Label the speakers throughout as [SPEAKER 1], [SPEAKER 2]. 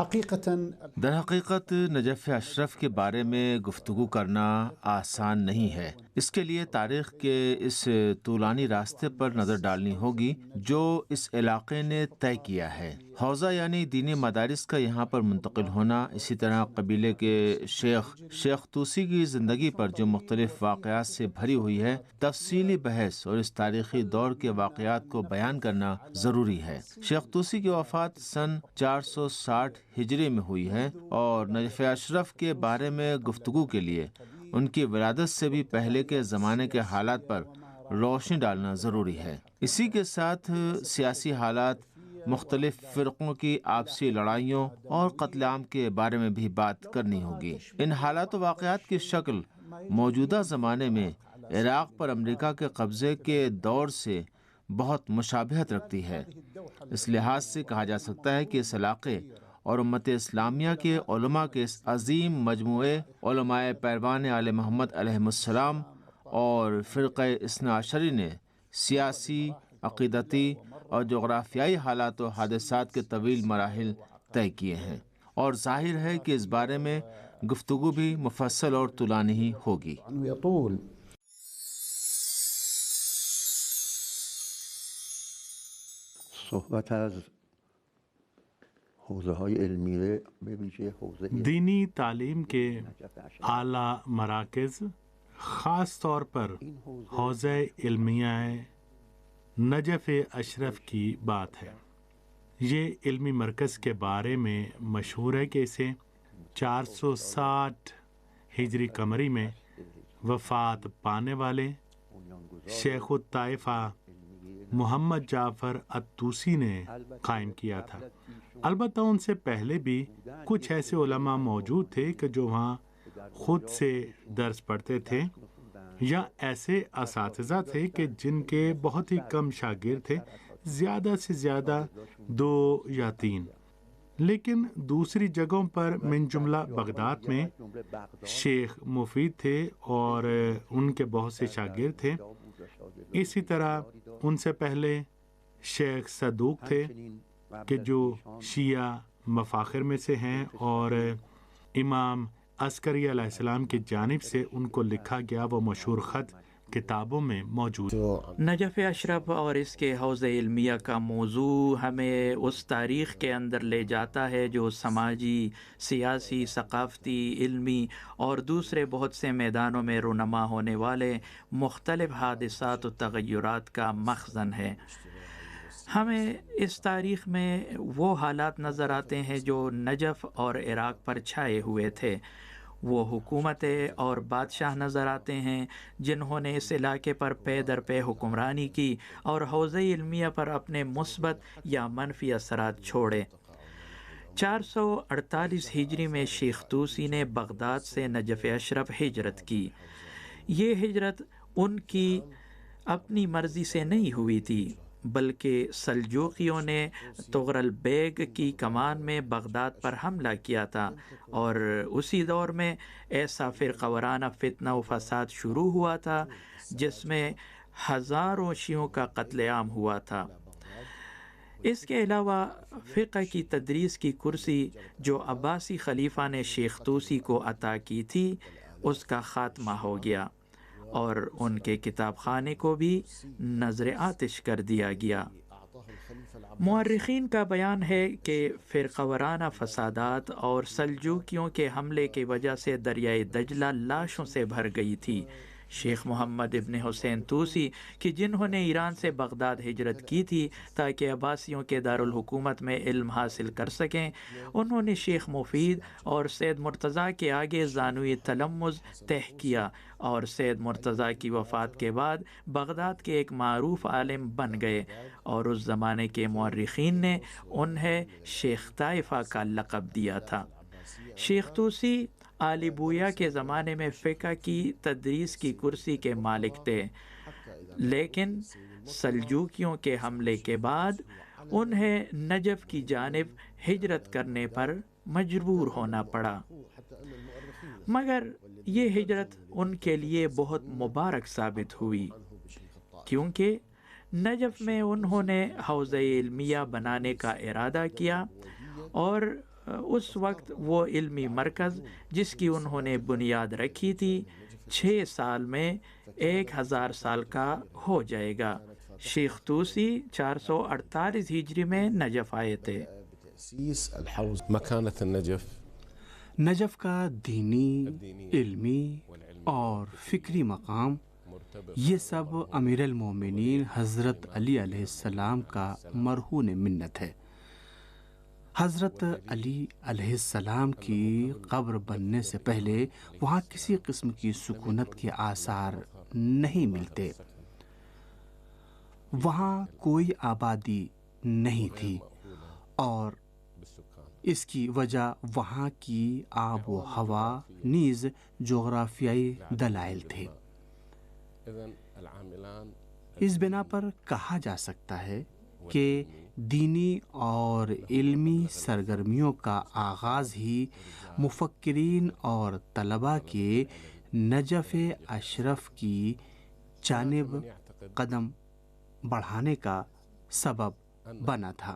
[SPEAKER 1] در حقیقت Najaf Ashraf کے بارے میں گفتگو کرنا آسان نہیں ہے۔ اس کے لیے تاریخ کے اس طولانی راستے پر نظر ڈالنی ہوگی جو اس علاقے نے طے کیا ہے۔ حوزہ یعنی دینی مدارس کا یہاں پر منتقل ہونا، اسی طرح قبیلے کے شیخ طوسی کی زندگی پر جو مختلف واقعات سے بھری ہوئی ہے، تفصیلی بحث اور اس تاریخی دور کے واقعات کو بیان کرنا ضروری ہے۔ شیخ طوسی کی وفات سن 460 ہجری میں ہوئی ہے اور نجف اشرف کے بارے میں گفتگو کے لیے ان کی ولادت سے بھی پہلے کے زمانے کے حالات پر روشنی ڈالنا ضروری ہے۔ اسی کے ساتھ سیاسی حالات، مختلف فرقوں کی آپسی لڑائیوں اور قتل عام کے بارے میں بھی بات کرنی ہوگی۔ ان حالات و واقعات کی شکل موجودہ زمانے میں عراق پر امریکہ کے قبضے کے دور سے بہت مشابہت رکھتی ہے۔ اس لحاظ سے کہا جا سکتا ہے کہ اس علاقے اور امت اسلامیہ کے علماء کے اس عظیم مجموعے علماء پیروان آل محمد علیہ السلام اور فرقہ اثنا عشری نے سیاسی، عقیدتی اور جغرافیائی حالات و حادثات کے طویل مراحل طے کیے ہیں، اور ظاہر ہے کہ اس بارے میں گفتگو بھی مفصل اور طولانی ہی ہوگی۔
[SPEAKER 2] صحبت از حوزه‌های علمیه به ویژه حوزه
[SPEAKER 3] دینی تعلیم کے اعلیٰ مراکز، خاص طور پر حوزہ علمیہ نجف اشرف کی بات ہے۔ یہ علمی مرکز کے بارے میں مشہور ہے کہ اسے 460 ہجری قمری میں وفات پانے والے شیخ الطائفہ محمد جعفر الطوسی نے قائم کیا تھا۔ البتہ ان سے پہلے بھی کچھ ایسے علماء موجود تھے کہ جو وہاں خود سے درس پڑھتے تھے، یا ایسے اساتذہ تھے کہ جن کے بہت ہی کم شاگرد تھے، زیادہ سے زیادہ 2 یا 3۔ لیکن دوسری جگہوں پر من جملہ بغداد میں شیخ مفید تھے اور ان کے بہت سے شاگرد تھے۔ اسی طرح ان سے پہلے شیخ صدوق تھے کہ جو شیعہ مفاخر میں سے ہیں، اور امام عسکری علیہ السلام کی جانب سے ان کو لکھا گیا وہ مشہور خط کتابوں میں موجود۔
[SPEAKER 4] نجف اشرف اور اس کے حوزہ علمیہ کا موضوع ہمیں اس تاریخ کے اندر لے جاتا ہے جو سماجی، سیاسی، ثقافتی، علمی اور دوسرے بہت سے میدانوں میں رونما ہونے والے مختلف حادثات و تغیرات کا مخزن ہے۔ ہمیں اس تاریخ میں وہ حالات نظر آتے ہیں جو نجف اور عراق پر چھائے ہوئے تھے۔ وہ حکومتیں اور بادشاہ نظر آتے ہیں جنہوں نے اس علاقے پر پے در پے حکمرانی کی اور حوزہ علمیہ پر اپنے مثبت یا منفی اثرات چھوڑے۔ 448 ہجری میں شیخ طوسی نے بغداد سے نجف اشرف ہجرت کی۔ یہ ہجرت ان کی اپنی مرضی سے نہیں ہوئی تھی، بلکہ سلجوقیوں نے طغرل بیگ کی کمان میں بغداد پر حملہ کیا تھا، اور اسی دور میں ایسا فرقہ وارانہ فتنہ و فساد شروع ہوا تھا جس میں ہزاروں شیعوں کا قتل عام ہوا تھا۔ اس کے علاوہ فقہ کی تدریس کی کرسی جو عباسی خلیفہ نے شیخ طوسی کو عطا کی تھی، اس کا خاتمہ ہو گیا اور ان کے کتاب خانے کو بھی نظر آتش کر دیا گیا۔ مورخین کا بیان ہے کہ فرقہ وارانہ فسادات اور سلجوقیوں کے حملے کی وجہ سے دریائے دجلہ لاشوں سے بھر گئی تھی۔ شیخ محمد ابن حسین طوسی کہ جنہوں نے ایران سے بغداد ہجرت کی تھی تاکہ عباسیوں کے دارالحکومت میں علم حاصل کر سکیں، انہوں نے شیخ مفید اور سید مرتضیٰ کے آگے زانوی تلمذ طے کیا، اور سید مرتضیٰ کی وفات کے بعد بغداد کے ایک معروف عالم بن گئے، اور اس زمانے کے مورخین نے انہیں شیخ طائفہ کا لقب دیا تھا۔ شیخ طوسی آل بویا کے زمانے میں فقہ کی تدریس کی کرسی کے مالک تھے، لیکن سلجوقیوں کے حملے کے بعد انہیں نجف کی جانب ہجرت کرنے پر مجبور ہونا پڑا، مگر یہ ہجرت ان کے لیے بہت مبارک ثابت ہوئی، کیونکہ نجف میں انہوں نے حوزہ علمیہ بنانے کا ارادہ کیا اور اس وقت وہ علمی مرکز جس کی انہوں نے بنیاد رکھی تھی 6 سال میں 1000 سال کا ہو جائے گا۔ شیخ طوسی 448 ہجری میں نجف آئے تھے۔
[SPEAKER 5] مكانة النجف
[SPEAKER 6] نجف کا دینی، علمی اور فکری مقام، یہ سب امیر المومنین حضرت علی علیہ السلام کا مرہون منت ہے۔ حضرت علی علیہ السلام کی قبر بننے سے پہلے وہاں کسی قسم کی سکونت کے آثار نہیں ملتے، وہاں کوئی آبادی نہیں تھی، اور اس کی وجہ وہاں کی آب و ہوا نیز جغرافیائی دلائل تھے۔ اس بنا پر کہا جا سکتا ہے کہ دینی اور علمی سرگرمیوں کا آغاز ہی مفکرین اور طلباء کے نجف اشرف کی جانب قدم بڑھانے کا سبب بنا تھا۔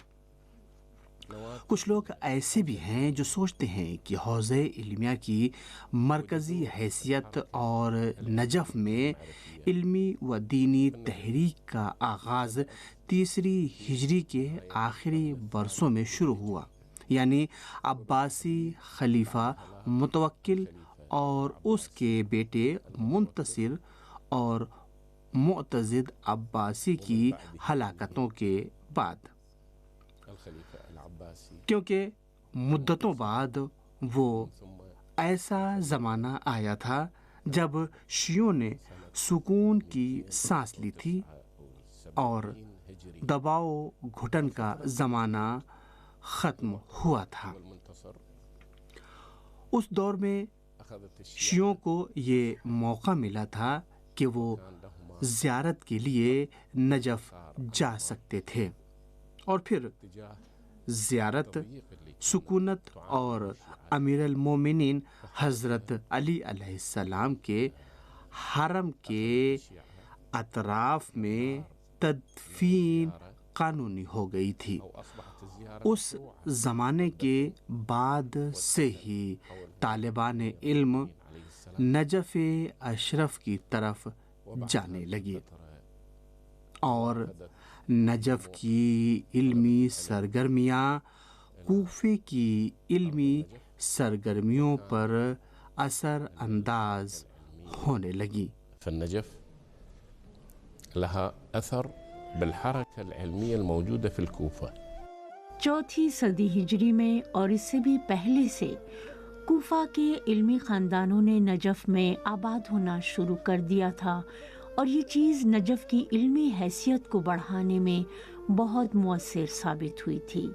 [SPEAKER 6] کچھ لوگ ایسے بھی ہیں جو سوچتے ہیں کہ حوزہ علمیہ کی مرکزی حیثیت اور نجف میں علمی و دینی تحریک کا آغاز 3 ہجری کے آخری برسوں میں شروع ہوا، یعنی عباسی خلیفہ متوکل اور اس کے بیٹے منتصر اور معتضد عباسی کی ہلاکتوں کے بعد، کیونکہ مدتوں بعد وہ ایسا زمانہ آیا تھا جب شیعوں نے سکون کی سانس لی تھی اور دباؤ گھٹن کا زمانہ ختم ہوا تھا۔ اس دور میں شیعوں کو یہ موقع ملا تھا کہ وہ زیارت کے لیے نجف جا سکتے تھے، اور پھر زیارت، سکونت اور امیر المومنین حضرت علی علیہ السلام کے حرم کے اطراف میں تدفین قانونی ہو گئی تھی۔ اس زمانے کے بعد سے ہی طالبان علم نجف اشرف کی طرف جانے لگے، اور نجف کی علمی سرگرمیاں کوفے کی علمی سرگرمیوں پر اثر انداز ہونے لگی۔
[SPEAKER 5] فالنجف لها أثر بالحركة العلمية الموجودة في الكوفة۔
[SPEAKER 7] 4 صدی ہجری میں اور اس سے بھی پہلے سے کوفہ کے علمی خاندانوں نے نجف میں آباد ہونا شروع کر دیا تھا، اور یہ چیز نجف کی علمی حیثیت کو بڑھانے میں بہت مؤثر ثابت ہوئی تھی۔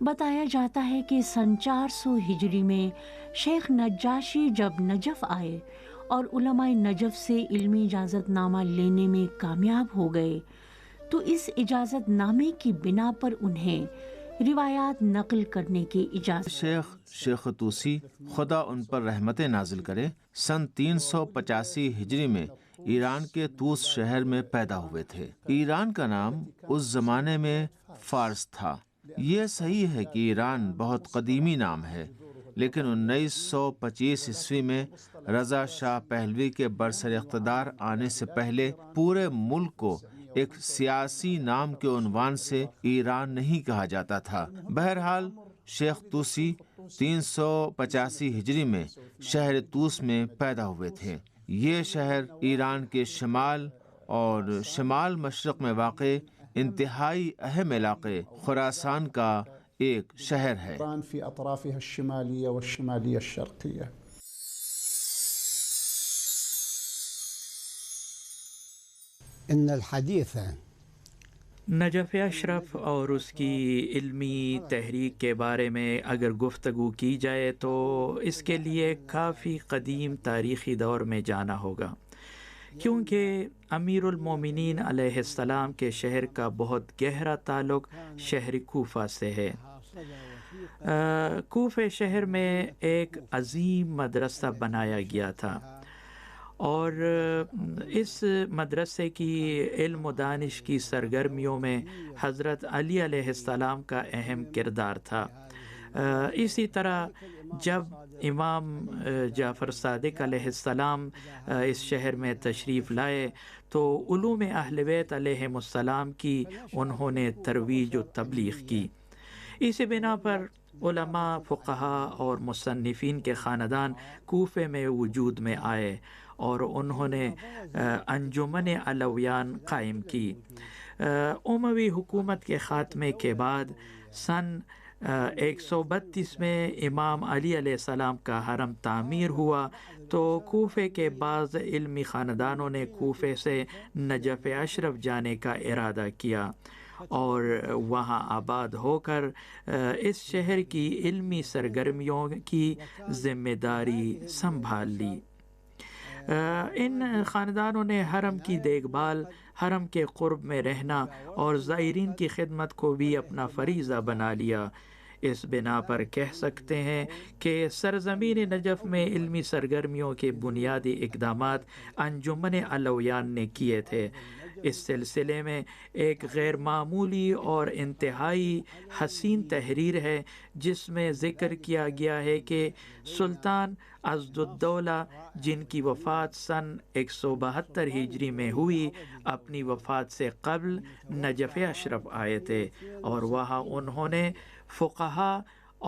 [SPEAKER 7] بتایا جاتا ہے کہ سن 400 ہجری میں شیخ نجاشی جب نجف آئے اور علماء نجف سے علمی اجازت نامہ لینے میں کامیاب ہو گئے، تو اس اجازت نامے کی بنا پر انہیں روایات نقل کرنے کی اجازت۔
[SPEAKER 1] شیخ طوسی خدا ان پر رحمت نازل کرے سن 385 ہجری میں ایران کے طوس شہر میں پیدا ہوئے تھے۔ ایران کا نام اس زمانے میں فارس تھا۔ یہ صحیح ہے کہ ایران بہت قدیمی نام ہے، لیکن 1925 عیسوی میں رضا شاہ پہلوی کے برسر اقتدار آنے سے پہلے پورے ملک کو ایک سیاسی نام کے عنوان سے ایران نہیں کہا جاتا تھا۔ بہرحال شیخ طوسی 385 ہجری میں شہر طوس میں پیدا ہوئے تھے۔ یہ شہر ایران کے شمال اور شمال مشرق میں واقع انتہائی اہم علاقے خراسان کا ایک شہر ہے۔
[SPEAKER 8] في أطرافها الشمالية والشمالية الشرقية۔
[SPEAKER 9] إن الحديث
[SPEAKER 4] نجف اشرف اور اس کی علمی تحریک کے بارے میں اگر گفتگو کی جائے تو اس کے لیے کافی قدیم تاریخی دور میں جانا ہوگا، کیونکہ امیر المومنین علیہ السلام کے شہر کا بہت گہرا تعلق شہر کوفہ سے ہے۔ کوفہ شہر میں ایک عظیم مدرسہ بنایا گیا تھا، اور اس مدرسے کی علم و دانش کی سرگرمیوں میں حضرت علی علیہ السلام کا اہم کردار تھا۔ اسی طرح جب امام جعفر صادق علیہ السلام اس شہر میں تشریف لائے تو علوم اہل بیت علیہم السلام کی انہوں نے ترویج و تبلیغ کی۔ اسی بنا پر علماء، فقہا اور مصنفین کے خاندان کوفے میں وجود میں آئے اور انہوں نے انجمن علویان قائم کی۔ اموی حکومت کے خاتمے کے بعد سن 132 میں امام علی علیہ السلام کا حرم تعمیر ہوا تو کوفے کے بعض علمی خاندانوں نے کوفے سے نجف اشرف جانے کا ارادہ کیا اور وہاں آباد ہو کر اس شہر کی علمی سرگرمیوں کی ذمہ داری سنبھال لی۔ ان خاندانوں نے حرم کی دیکھ بھال، حرم کے قرب میں رہنا اور زائرین کی خدمت کو بھی اپنا فریضہ بنا لیا۔ اس بنا پر کہہ سکتے ہیں کہ سرزمین نجف میں علمی سرگرمیوں کے بنیادی اقدامات انجمن علویان نے کیے تھے۔ اس سلسلے میں ایک غیر معمولی اور انتہائی حسین تحریر ہے جس میں ذکر کیا گیا ہے کہ سلطان عضدالدولہ جن کی وفات سن 172 ہجری میں ہوئی، اپنی وفات سے قبل نجف اشرف آئے تھے اور وہاں انہوں نے فقہا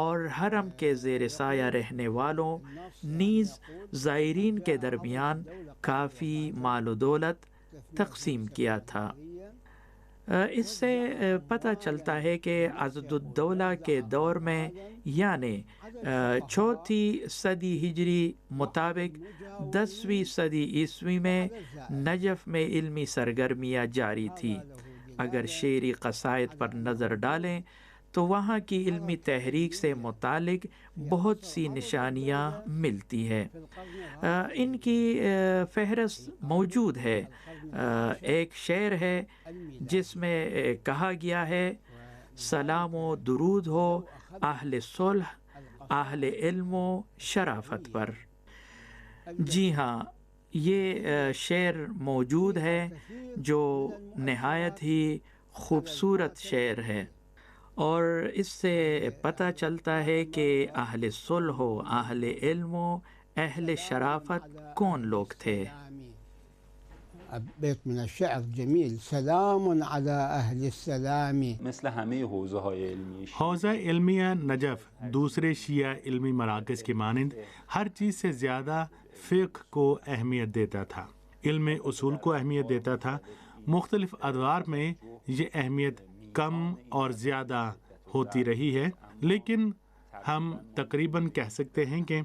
[SPEAKER 4] اور حرم کے زیر سایہ رہنے والوں نیز زائرین کے درمیان کافی مال و دولت تقسیم کیا تھا۔ اس سے پتہ چلتا ہے کہ عضدالدولہ کے دور میں یعنی 4 صدی ہجری مطابق 10ویں صدی عیسوی میں نجف میں علمی سرگرمیاں جاری تھی۔ اگر شعری قصائد پر نظر ڈالیں تو وہاں کی علمی تحریک سے متعلق بہت سی نشانیاں ملتی ہیں۔ ان کی فہرست موجود ہے۔ ایک شعر ہے جس میں کہا گیا ہے: سلام و درود ہو اہل صلح، اہل علم و شرافت پر۔ جی ہاں، یہ شعر موجود ہے جو نہایت ہی خوبصورت شعر ہے اور اس سے پتہ چلتا ہے کہ اہل صلح و اہل علم و اہل شرافت کون لوگ تھے۔
[SPEAKER 9] بیت من الشعر جمیل، سلام علی اہل السلام۔
[SPEAKER 10] مثل همه حوزه‌های علمی
[SPEAKER 3] حوزہ علمیہ نجف دوسرے شیعہ علمی مراکز کی مانند ہر چیز سے زیادہ فقہ کو اہمیت دیتا تھا، علم اصول کو اہمیت دیتا تھا۔ مختلف ادوار میں یہ اہمیت کم اور زیادہ ہوتی رہی ہے، لیکن ہم تقریباً کہہ سکتے ہیں کہ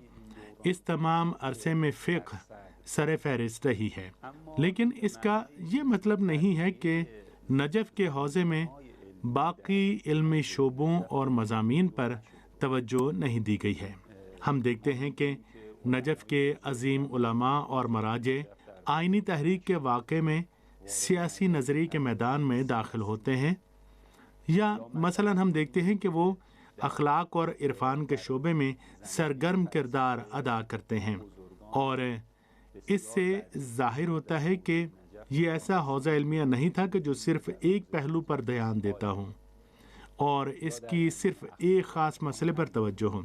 [SPEAKER 3] اس تمام عرصے میں فقہ سر فہرست رہی ہے، لیکن اس کا یہ مطلب نہیں ہے کہ نجف کے حوزے میں باقی علمی شعبوں اور مضامین پر توجہ نہیں دی گئی ہے۔ ہم دیکھتے ہیں کہ نجف کے عظیم علماء اور مراجع آئینی تحریک کے واقعے میں سیاسی نظریے کے میدان میں داخل ہوتے ہیں، یا مثلا ہم دیکھتے ہیں کہ وہ اخلاق اور عرفان کے شعبے میں سرگرم کردار ادا کرتے ہیں، اور اس سے ظاہر ہوتا ہے کہ یہ ایسا حوزہ علمیہ نہیں تھا کہ جو صرف ایک پہلو پر دھیان دیتا ہوں اور اس کی صرف ایک خاص مسئلے پر توجہ ہو،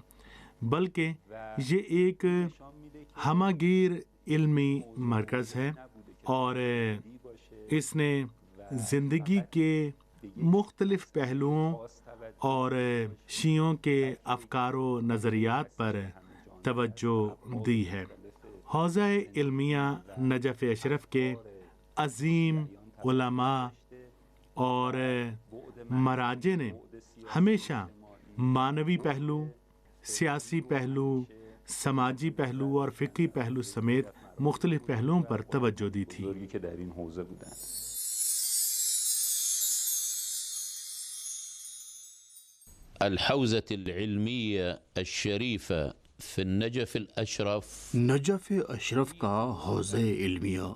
[SPEAKER 3] بلکہ یہ ایک ہمہ گیر علمی مرکز ہے اور اس نے زندگی کے مختلف پہلوؤں اور شیعوں کے افکار و نظریات پر توجہ دی ہے۔ حوزہ علمیہ نجف اشرف کے عظیم علماء اور مراجع نے ہمیشہ معنوی پہلو، سیاسی پہلو، سماجی پہلو اور فقہی پہلو سمیت مختلف پہلوؤں پر توجہ دی تھی۔
[SPEAKER 5] الحوزة العلمية الشريفة في النجف الأشرف۔
[SPEAKER 6] نجف اشرف کا حوزہ علمیہ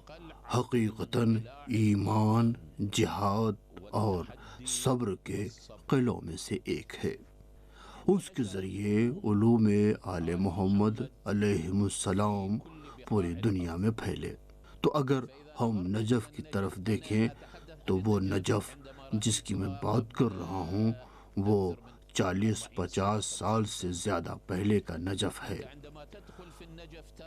[SPEAKER 6] حقیقتاً ایمان، جہاد اور صبر کے قلعوں میں سے ایک ہے۔ اس کے ذریعے علوم آل محمد علیہم السلام پوری دنیا میں پھیلے۔ تو اگر ہم نجف کی طرف دیکھیں تو وہ نجف جس کی میں بات کر رہا ہوں وہ 40-50 سال سے زیادہ پہلے کا نجف ہے۔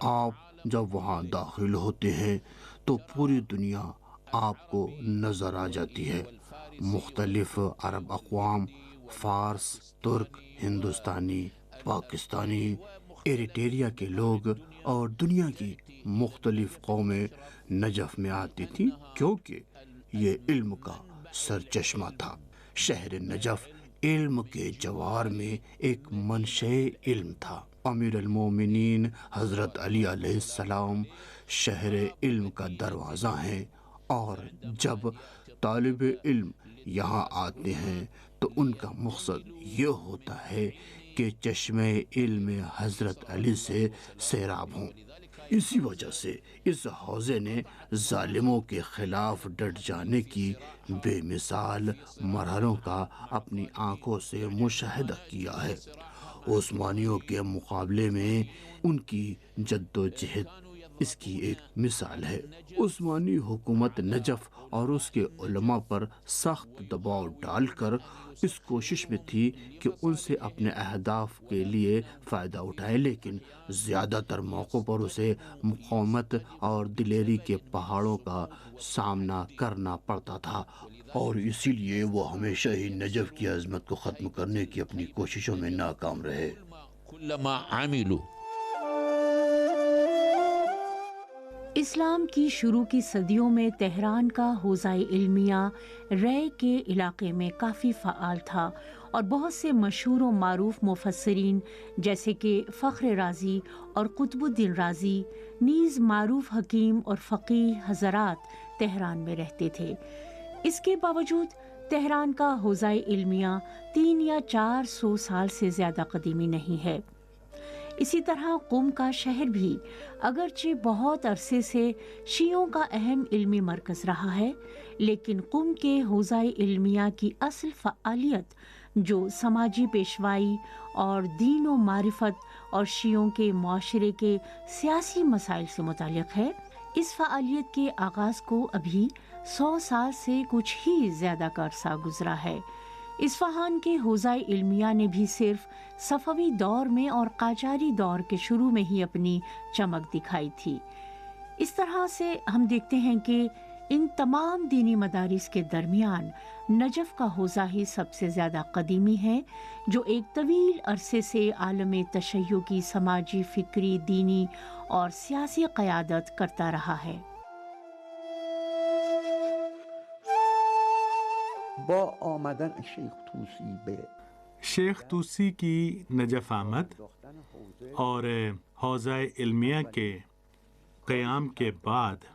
[SPEAKER 6] آپ جب وہاں داخل ہوتے ہیں تو پوری دنیا آپ کو نظر آ جاتی ہے۔ مختلف عرب اقوام، فارس، ترک، ہندوستانی، پاکستانی، ایریٹریا کے لوگ اور دنیا کی مختلف قومیں نجف میں آتی تھیں، کیونکہ یہ علم کا سرچشمہ تھا۔ شہر نجف علم کے جوار میں ایک منشأ علم تھا۔ امیر المومنین حضرت علی علیہ السلام شہر علم کا دروازہ ہیں، اور جب طالب علم یہاں آتے ہیں تو ان کا مقصد یہ ہوتا ہے کہ چشمہ علم حضرت علی سے سیراب ہوں۔ اسی وجہ سے اس حوضے نے ظالموں کے خلاف ڈٹ جانے کی بے مثال مرحلوں کا اپنی آنکھوں سے مشاہدہ کیا ہے۔ عثمانیوں کے مقابلے میں ان کی جدوجہد اس کی ایک مثال ہے۔ عثمانی حکومت نجف اور اس کے علماء پر سخت دباؤ ڈال کر اس کوشش میں تھی کہ ان سے اپنے اہداف کے لیے فائدہ اٹھائے، لیکن زیادہ تر موقعوں پر اسے مقاومت اور دلیری کے پہاڑوں کا سامنا کرنا پڑتا تھا، اور اسی لیے وہ ہمیشہ ہی نجف کی عظمت کو ختم کرنے کی اپنی کوششوں میں ناکام رہے۔
[SPEAKER 7] اسلام کی شروع کی صدیوں میں تہران کا حوزہ علمیہ رے کے علاقے میں کافی فعال تھا، اور بہت سے مشہور و معروف مفسرین جیسے کہ فخر رازی اور قطب الدین رازی نیز معروف حکیم اور فقیہ حضرات تہران میں رہتے تھے۔ اس کے باوجود تہران کا حوزہ علمیہ 300 یا 400 سال سے زیادہ قدیمی نہیں ہے۔ اسی طرح قم کا شہر بھی اگرچہ بہت عرصے سے شیعوں کا اہم علمی مرکز رہا ہے، لیکن قم کے حوزہ علمیہ کی اصل فعالیت جو سماجی پیشوائی اور دین و معرفت اور شیعوں کے معاشرے کے سیاسی مسائل سے متعلق ہے، اس فعالیت کے آغاز کو ابھی 100 سال سے کچھ ہی زیادہ کا عرصہ گزرا ہے۔ اصفہان کے حوزہ علمیہ نے بھی صرف صفوی دور میں اور قاجاری دور کے شروع میں ہی اپنی چمک دکھائی تھی۔ اس طرح سے ہم دیکھتے ہیں کہ ان تمام دینی مدارس کے درمیان نجف کا حوزہ ہی سب سے زیادہ قدیمی ہے، جو ایک طویل عرصے سے عالم تشیع کی سماجی، فکری، دینی اور سیاسی قیادت کرتا رہا ہے۔
[SPEAKER 2] با آمدن شیخ طوسی به
[SPEAKER 3] شیخ طوسی کی نجف آمد اور حوزہ علمیہ کے قیام کے بعد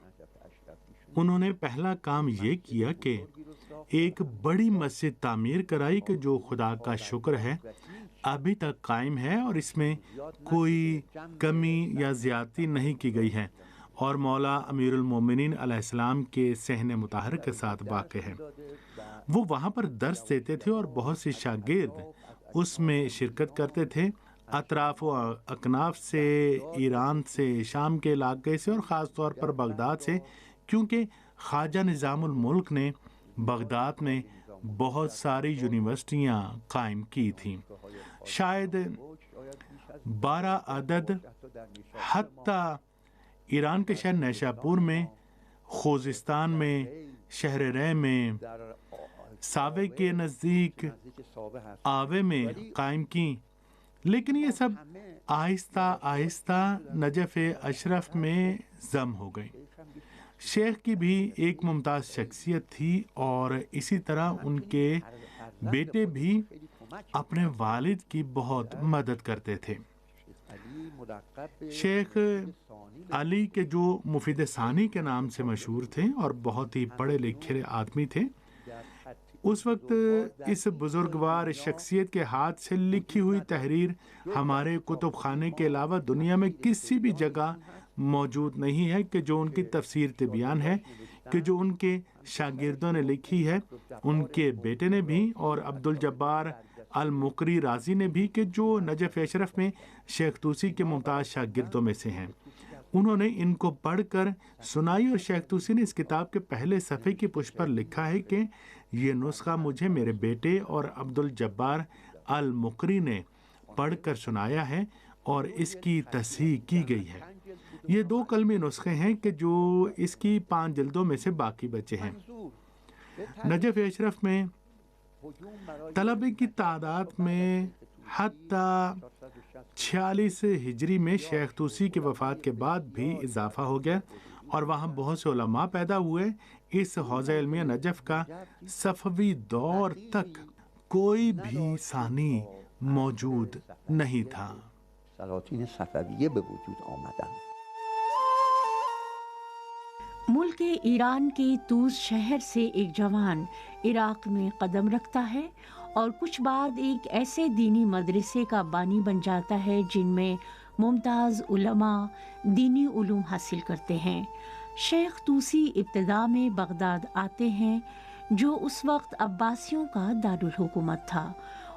[SPEAKER 3] انہوں نے پہلا کام یہ کیا کہ ایک بڑی مسجد تعمیر کرائی کہ جو خدا کا شکر ہے ابھی تک قائم ہے، اور اس میں کوئی کمی یا زیادتی نہیں کی گئی ہے، اور مولا امیر المومنین علیہ السلام کے صحن مطہر کے ساتھ واقع ہے۔ وہ وہاں پر درس دیتے تھے اور بہت سے شاگرد اس میں شرکت کرتے تھے، اطراف و اکناف سے، ایران سے، شام کے علاقے سے، اور خاص طور پر بغداد سے، کیونکہ خواجہ نظام الملک نے بغداد میں بہت ساری یونیورسٹیاں قائم کی تھیں، شاید 12 عدد، حتیٰ ایران کے شہر نیشاپور میں، خوزستان میں، شہر رے میں، ساوے کے نزدیک آوے میں قائم کی، لیکن یہ سب آہستہ آہستہ نجف اشرف میں ضم ہو گئی۔ شیخ کی بھی ایک ممتاز شخصیت تھی، اور اسی طرح ان کے بیٹے بھی اپنے والد کی بہت مدد کرتے تھے۔ شیخ علی کے جو مفید ثانی کے نام سے مشہور تھے اور بہت ہی پڑھے لکھے آدمی تھے، اس وقت اس بزرگوار شخصیت کے ہاتھ سے لکھی ہوئی تحریر ہمارے کتب خانے کے علاوہ دنیا میں کسی بھی جگہ موجود نہیں ہے کہ جو ان کی تفسیر تبیان ہے، کہ جو ان کے شاگردوں نے لکھی ہے، ان کے بیٹے نے بھی اور عبدالجبار المقری رازی نے بھی، کہ جو نجف اشرف میں شیخ طوسی کے ممتاز شاگردوں میں سے ہیں۔ انہوں نے ان کو پڑھ کر سنائی، اور شیخ طوسی نے اس کتاب کے پہلے صفحے کی پشت پر لکھا ہے کہ یہ نسخہ مجھے میرے بیٹے اور عبدالجبار المقری نے پڑھ کر سنایا ہے اور اس کی تصحیح کی گئی ہے۔ یہ 2 کلمی نسخے ہیں کہ جو اس کی 5 جلدوں میں سے باقی بچے ہیں۔ نجف اشرف میں طلبے کی تعداد میں حتیٰ 46 ہجری میں شیخ طوسی کی وفات کے بعد بھی اضافہ ہو گیا اور وہاں بہت سے علماء پیدا ہوئے۔ اس حوزہ علمیہ نجف کا صفوی دور تک کوئی بھی ثانی موجود نہیں تھا۔
[SPEAKER 2] سلاطین صفویه به وجود آمدن۔
[SPEAKER 7] ملک ایران کے طوس شہر سے ایک جوان عراق میں قدم رکھتا ہے اور کچھ بعد ایک ایسے دینی مدرسے کا بانی بن جاتا ہے جن میں ممتاز علماء دینی علوم حاصل کرتے ہیں۔ شیخ طوسی ابتدا میں بغداد آتے ہیں جو اس وقت عباسیوں کا دارالحکومت تھا،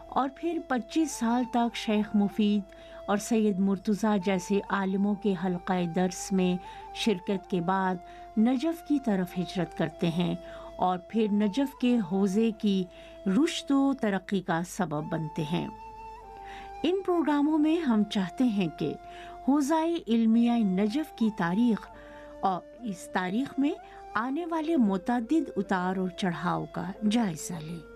[SPEAKER 7] اور پھر 25 سال تک شیخ مفید اور سید مرتضیٰ جیسے عالموں کے حلقہ درس میں شرکت کے بعد نجف کی طرف ہجرت کرتے ہیں اور پھر نجف کے حوزے کی رشد و ترقی کا سبب بنتے ہیں۔ ان پروگراموں میں ہم چاہتے ہیں کہ حوزہ علمیہ نجف کی تاریخ اور اس تاریخ میں آنے والے متعدد اتار اور چڑھاؤ کا جائزہ لیں۔